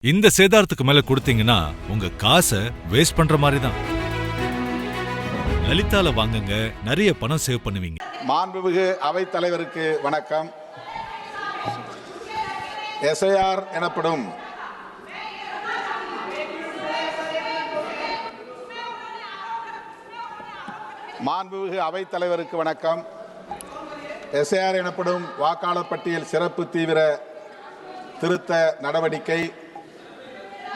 இந்த சேதாரத்துக்கு மேல கொடுத்தீங்கன்னா உங்க காசை வேஸ்ட் பண்ற மாதிரி தான். லலிதால வாங்குங்க, நிறைய பணம் சேவ் பண்ணுவீங்க. மாண்புமிகு அவைத் தலைவருக்கு வணக்கம். எஸ்ஐஆர் எனப்படும் மாண்புமிகு அவைத் தலைவருக்கு வணக்கம். எஸ்ஐஆர் எனப்படும் வாக்காளர் பட்டியல் சிறப்பு தீவிர திருத்த நடவடிக்கை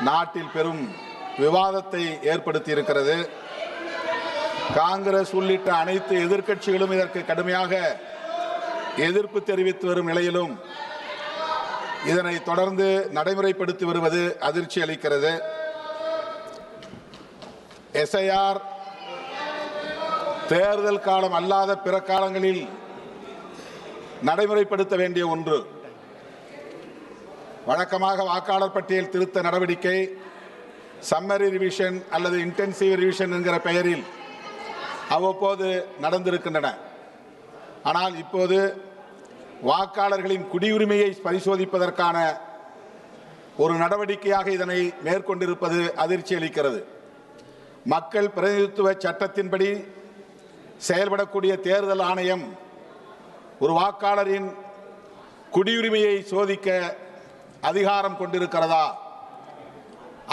நாட்டில் பெரும் விவாதத்தை ஏற்படுத்தி இருக்கிறது. காங்கிரஸ் உள்ளிட்ட அனைத்து எதிர்க்கட்சிகளும் இதற்கு கடுமையாக எதிர்ப்பு தெரிவித்து வரும் நிலையிலும் இதனை தொடர்ந்து நடைமுறைப்படுத்தி வருவது அதிர்ச்சி அளிக்கிறது. எஸ்ஐஆர் தேர்தல் காலம் அல்லாத பிற காலங்களில் நடைமுறைப்படுத்த வேண்டிய ஒன்று. வழக்கமாக வாக்காளர் பட்டியல் திருத்த நடவடிக்கை சம்மரி ரிவிஷன் அல்லது இன்டென்சிவ் ரிவிஷன் என்கிற பெயரில் அவ்வப்போது நடந்திருக்கின்றன. ஆனால் இப்போது வாக்காளர்களின் குடியுரிமையை பரிசோதிப்பதற்கான ஒரு நடவடிக்கையாக இதனை மேற்கொண்டிருப்பது அதிர்ச்சி அளிக்கிறது. மக்கள் பிரதிநிதித்துவ சட்டத்தின்படி செயல்படக்கூடிய தேர்தல் ஆணையம் ஒரு வாக்காளரின் குடியுரிமையை சோதிக்க அதிகாரம் கொண்டிருக்கிறதா?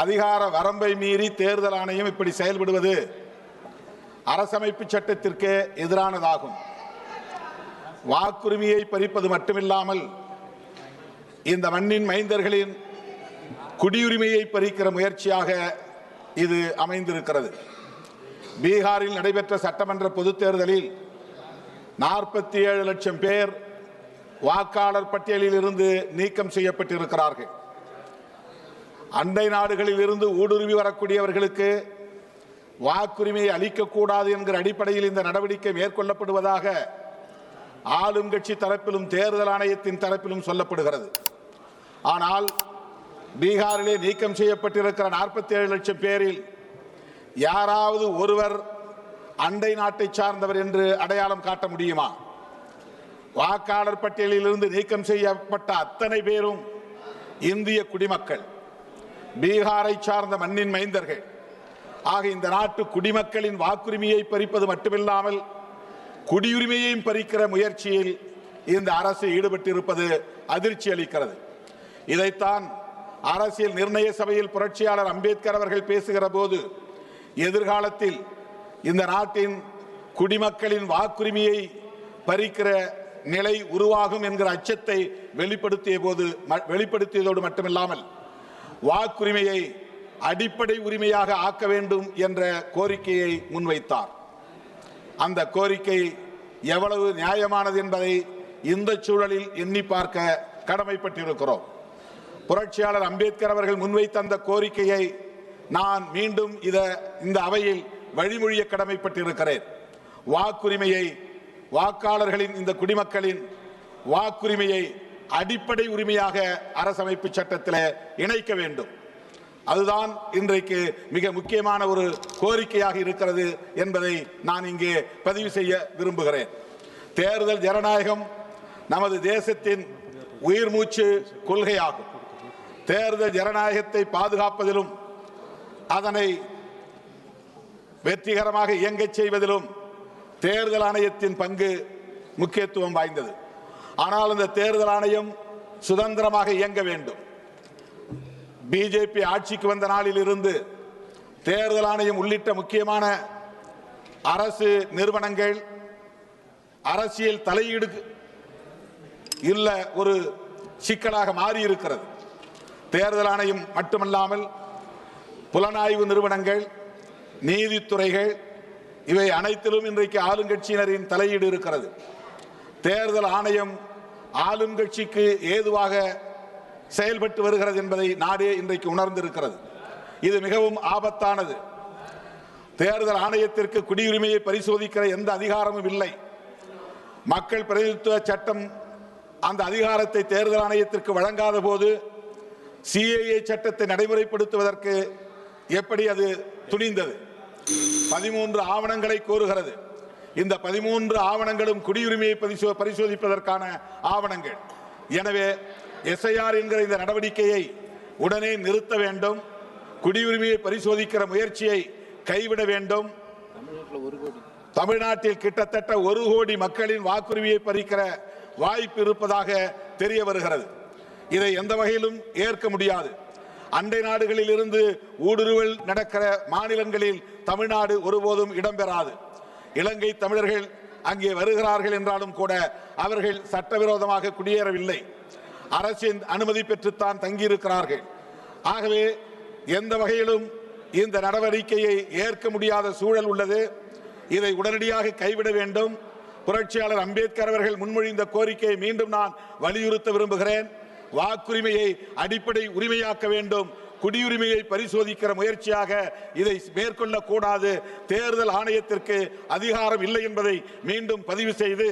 அதிகார வரம்பை மீறி தேர்தல் ஆணையம் இப்படி செயல்படுவது அரசமைப்பு சட்டத்திற்கு எதிரானதாகும். வாக்குரிமையை பறிப்பது மட்டுமில்லாமல் இந்த மண்ணின் மைந்தர்களின் குடியுரிமையை பறிக்கிற முயற்சியாக இது அமைந்திருக்கிறது. பீகாரில் நடைபெற்ற சட்டமன்ற பொதுத் தேர்தலில் 47 லட்சம் பேர் வாக்காளர் பட்டியலில் இருந்து நீக்கம் செய்யப்பட்டிருக்கிறார்கள். அண்டை நாடுகளில் இருந்து ஊடுருவி வரக்கூடியவர்களுக்கு வாக்குரிமையை அளிக்கக்கூடாது என்கிற அடிப்படையில் இந்த நடவடிக்கை மேற்கொள்ளப்படுவதாக ஆளும் கட்சி தரப்பிலும் தேர்தல் ஆணையத்தின் தரப்பிலும் சொல்லப்படுகிறது. ஆனால் பீகாரிலே நீக்கம் செய்யப்பட்டிருக்கிற 47 லட்சம் பேரில் யாராவது ஒருவர் அண்டை நாட்டை சார்ந்தவர் என்று அடையாளம் காட்ட முடியுமா? வாக்காளர் பட்டியலில் இருந்து நீக்கம் செய்யப்பட்ட அத்தனை பேரும் இந்திய குடிமக்கள், பீகாரை சார்ந்த மண்ணின் மைந்தர்கள். ஆக இந்த நாட்டு குடிமக்களின் வாக்குரிமையை பறிப்பது மட்டுமில்லாமல் குடியுரிமையையும் பறிக்கிற முயற்சியில் இந்த அரசு ஈடுபட்டிருப்பது அதிர்ச்சி அளிக்கிறது. இதைத்தான் அரசியல் நிர்ணய சபையில் புரட்சியாளர் அம்பேத்கர் அவர்கள் பேசுகிற போது எதிர்காலத்தில் இந்த நாட்டின் குடிமக்களின் வாக்குரிமையை பறிக்கிற நிலை உருவாகும் என்கிற அச்சத்தை வெளிப்படுத்தியதோடு மட்டுமில்லாமல் வாக்குரிமையை அடிப்படை உரிமையாக ஆக்க வேண்டும் என்ற கோரிக்கையை முன்வைத்தார். அந்த கோரிக்கை எவ்வளவு நியாயமானது என்பதை இந்த சூழலில் எண்ணி பார்க்க கடமைப்பட்டிருக்கிறோம். புரட்சியாளர் அம்பேத்கர் அவர்கள் முன்வைத்த அந்த கோரிக்கையை நான் மீண்டும் இந்த அவையில் வழிமொழிய கடமைப்பட்டிருக்கிறேன். வாக்குரிமையை, வாக்காளர்களின், இந்த குடிமக்களின் வாக்குரிமையை அடிப்படை உரிமையாக அரசமைப்பு சட்டத்தில் இணைக்க வேண்டும். அதுதான் இன்றைக்கு மிக முக்கியமான ஒரு கோரிக்கையாக இருக்கிறது என்பதை நான் இங்கே பதிவு செய்ய விரும்புகிறேன். தேர்தல் ஜனநாயகம் நமது தேசத்தின் உயிர் மூச்சு கொள்கையாகும். தேர்தல் ஜனநாயகத்தை பாதுகாப்பதிலும் அதனை வெற்றிகரமாக இயங்கச் செய்வதிலும் தேர்தல் ஆணையத்தின் பங்கு முக்கியத்துவம் வாய்ந்தது. ஆனால் இந்த தேர்தல் ஆணையம் சுதந்திரமாக இயங்க வேண்டும். பிஜேபி ஆட்சிக்கு வந்த நாளில் இருந்து தேர்தல் ஆணையம் உள்ளிட்ட முக்கியமான அரசு நிறுவனங்கள் அரசியல் தலையீடு இல்ல ஒரு சிக்கலாக மாறி இருக்கிறது. தேர்தல் ஆணையம் மட்டுமல்லாமல் புலனாய்வு நிறுவனங்கள், நீதித்துறைகள், இவை அனைத்திலும் இன்றைக்கு ஆளுங்கட்சியினரின் தலையீடு இருக்கிறது. தேர்தல் ஆணையம் ஆளுங்கட்சிக்கு ஏதுவாக செயல்பட்டு வருகிறது என்பதை நாடே இன்றைக்கு உணர்ந்திருக்கிறது. இது மிகவும் ஆபத்தானது. தேர்தல் ஆணையத்திற்கு குடியுரிமையை பரிசோதிக்கிற எந்த அதிகாரமும் இல்லை. மக்கள் பிரதிநிதித்துவ சட்டம் அந்த அதிகாரத்தை தேர்தல் ஆணையத்திற்கு வழங்காத போது சிஏஏ சட்டத்தை நடைமுறைப்படுத்துவதற்கு எப்படி அது துணிந்தது? 13 ஆவணங்களை கோருகிறது. இந்த 13 ஆவணங்களும் குடியுரிமையை பரிசோதிப்பதற்கான ஆவணங்கள். எனவே எஸ்ஐஆர் என்கிற இந்த நடவடிக்கையை உடனே நிறுத்த வேண்டும். குடியுரிமையை பரிசோதிக்கிற முயற்சியை கைவிட வேண்டும். தமிழ்நாட்டில் கிட்டத்தட்ட 1 கோடி மக்களின் வாக்குரிமையை பறிக்கிற வாய்ப்பு இருப்பதாக தெரிய வருகிறது. இதை எந்த வகையிலும் ஏற்க முடியாது. அண்டை நாடுகளில் இருந்து ஊடுருவல் நடக்கிற மாநிலங்களில் தமிழ்நாடு ஒருபோதும் இடம்பெறாது. இலங்கை தமிழர்கள் அங்கே வருகிறார்கள் என்றாலும் கூட அவர்கள் சட்டவிரோதமாக குடியேறவில்லை. அரசின் அனுமதி பெற்றுத்தான் தங்கியிருக்கிறார்கள். ஆகவே எந்த வகையிலும் இந்த நடவடிக்கையை ஏற்க முடியாத சூழல் உள்ளது. இதை உடனடியாக கைவிட வேண்டும். புரட்சியாளர் அம்பேத்கர் அவர்கள் முன்மொழிந்த கோரிக்கையை மீண்டும் நான் வலியுறுத்த விரும்புகிறேன். வாக்குரிமையை அடிப்படை உரிமையாக்க வேண்டும். குடியுரிமையை பரிசோதிக்கிற முயற்சியாக இதை மேற்கொள்ளக்கூடாது. தேர்தல் ஆணையத்திற்கு அதிகாரம் இல்லை என்பதை மீண்டும் பதிவு செய்து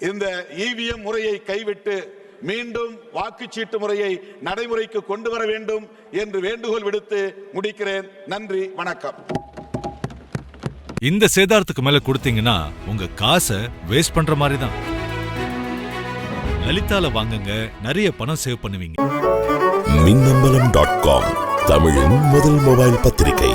இந்த இவிஎம் முறையை கைவிட்டு மீண்டும் வாக்குச்சீட்டு முறையை நடைமுறைக்கு கொண்டு வர வேண்டும் என்று வேண்டுகோள் விடுத்து முடிக்கிறேன். நன்றி, வணக்கம். இந்த சேதாரத்துக்கு மேல கொடுத்தீங்கன்னா உங்க காசை வேஸ்ட் பண்ற மாதிரி தான். லலிதால வாங்குங்க, நிறைய பணம் சேவ் பண்ணுவீங்க. மின்னம்பலம்.com தமிழின் முதல் மொபைல் பத்திரிகை.